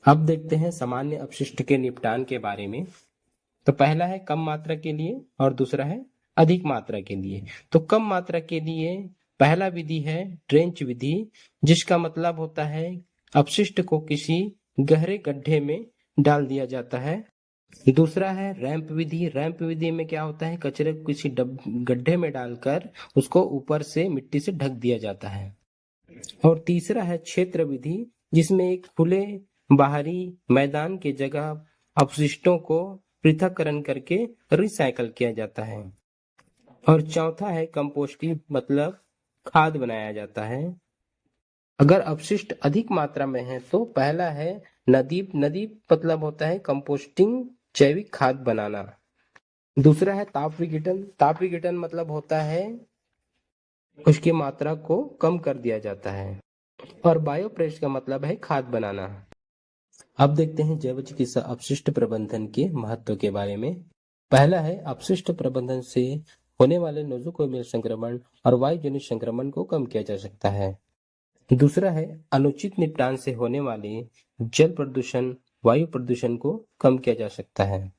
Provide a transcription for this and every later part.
अब देखते हैं सामान्य अपशिष्ट के निपटान के बारे में। तो पहला है कम मात्रा के लिए और दूसरा है अधिक मात्रा के लिए। तो कम मात्रा के लिए पहला विधि है ट्रेंच विधि, जिसका मतलब होता है अपशिष्ट को किसी गहरे गड्ढे में डाल दिया जाता है। दूसरा है रैंप विधि। रैंप विधि में क्या होता है, कचरे को किसी गड्ढे में डालकर उसको ऊपर से मिट्टी से ढक दिया जाता है। और तीसरा है क्षेत्र विधि, जिसमें एक खुले बाहरी मैदान के जगह अपशिष्टों को पृथक्करण करके रिसाइकल किया जाता है। और चौथा है कंपोस्टिंग, मतलब खाद बनाया जाता है। अगर अपशिष्ट अधिक मात्रा में है तो पहला है नदीप। नदीप मतलब होता है कंपोस्टिंग, जैविक खाद बनाना। दूसरा है ताप विघटन। ताप विघटन मतलब होता है उसकी मात्रा को कम कर दिया जाता है। और बायोप्रेस का मतलब है खाद बनाना। अब देखते हैं जैव चिकित्सा अपशिष्ट प्रबंधन के महत्व के बारे में। पहला है अपशिष्ट प्रबंधन से होने वाले नोजोकोमियल संक्रमण और वायु जनित संक्रमण को कम किया जा सकता है। दूसरा है अनुचित निपटान से होने वाले जल प्रदूषण, वायु प्रदूषण को कम किया जा सकता है।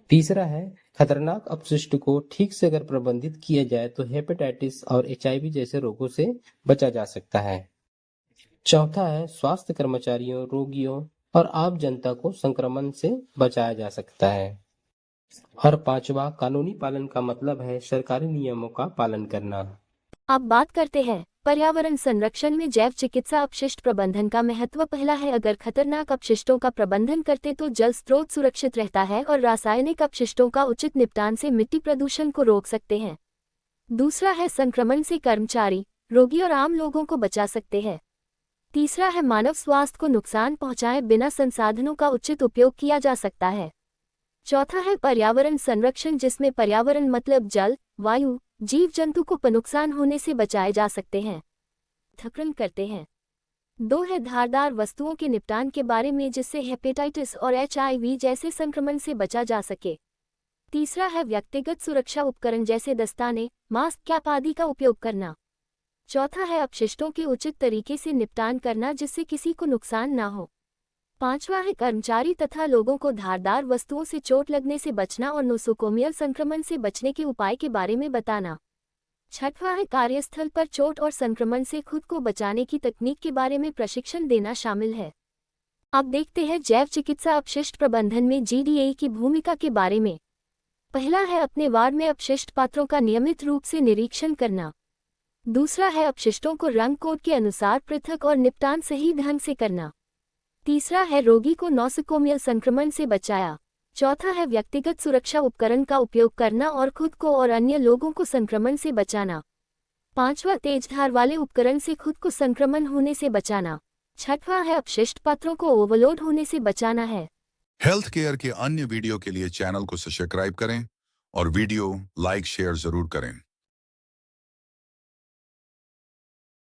तीसरा है खतरनाक अपशिष्ट को ठीक से अगर प्रबंधित किया जाए तो हेपेटाइटिस और HIV जैसे रोगों से बचा जा सकता है। चौथा है स्वास्थ्य कर्मचारियों, रोगियों और आम जनता को संक्रमण से बचाया जा सकता है। और पांचवा कानूनी पालन का मतलब है सरकारी नियमों का पालन करना। अब बात करते हैं पर्यावरण संरक्षण में जैव चिकित्सा अपशिष्ट प्रबंधन का महत्व। पहला है अगर खतरनाक अपशिष्टों का प्रबंधन करते तो जल स्रोत सुरक्षित रहता है और रासायनिक अपशिष्टों का उचित निपटान से मिट्टी प्रदूषण को रोक सकते हैं। दूसरा है संक्रमण से कर्मचारी, रोगी और आम लोगों को बचा सकते हैं। तीसरा है मानव स्वास्थ्य को नुकसान पहुंचाए बिना संसाधनों का उचित उपयोग किया जा सकता है। चौथा है पर्यावरण संरक्षण, जिसमें पर्यावरण मतलब जल, वायु, जीव जंतु को नुकसान होने से बचाए जा सकते हैं। पृथक्करण करते हैं। दो है धारदार वस्तुओं के निपटान के बारे में, जिससे हेपेटाइटिस और HIV जैसे संक्रमण से बचा जा सके। तीसरा है व्यक्तिगत सुरक्षा उपकरण जैसे दस्ताने, मास्क, कैप आदि का उपयोग करना। चौथा है अपशिष्टों के उचित तरीके से निपटान करना जिससे किसी को नुकसान ना हो। पांचवा है कर्मचारी तथा लोगों को धारदार वस्तुओं से चोट लगने से बचना और नोसोकोमियल संक्रमण से बचने के उपाय के बारे में बताना। छठवां है कार्यस्थल पर चोट और संक्रमण से खुद को बचाने की तकनीक के बारे में प्रशिक्षण देना शामिल है। अब देखते हैं जैव चिकित्सा अपशिष्ट प्रबंधन में GDA की भूमिका के बारे में। पहला है अपने वार्ड में अपशिष्ट पात्रों का नियमित रूप से निरीक्षण करना। दूसरा है अपशिष्टों को रंग कोड के अनुसार पृथक और निपटान सही ढंग से करना। तीसरा है रोगी को नोसोकोमियल संक्रमण से बचाया। चौथा है व्यक्तिगत सुरक्षा उपकरण का उपयोग करना और खुद को और अन्य लोगों को संक्रमण से बचाना। पांचवा तेज धार वाले उपकरण से खुद को संक्रमण होने से बचाना। छठवां है अपशिष्ट पात्रों को ओवरलोड होने से बचाना है। हेल्थ केयर के अन्य वीडियो के लिए चैनल को सब्सक्राइब करें और वीडियो लाइक शेयर जरूर करें।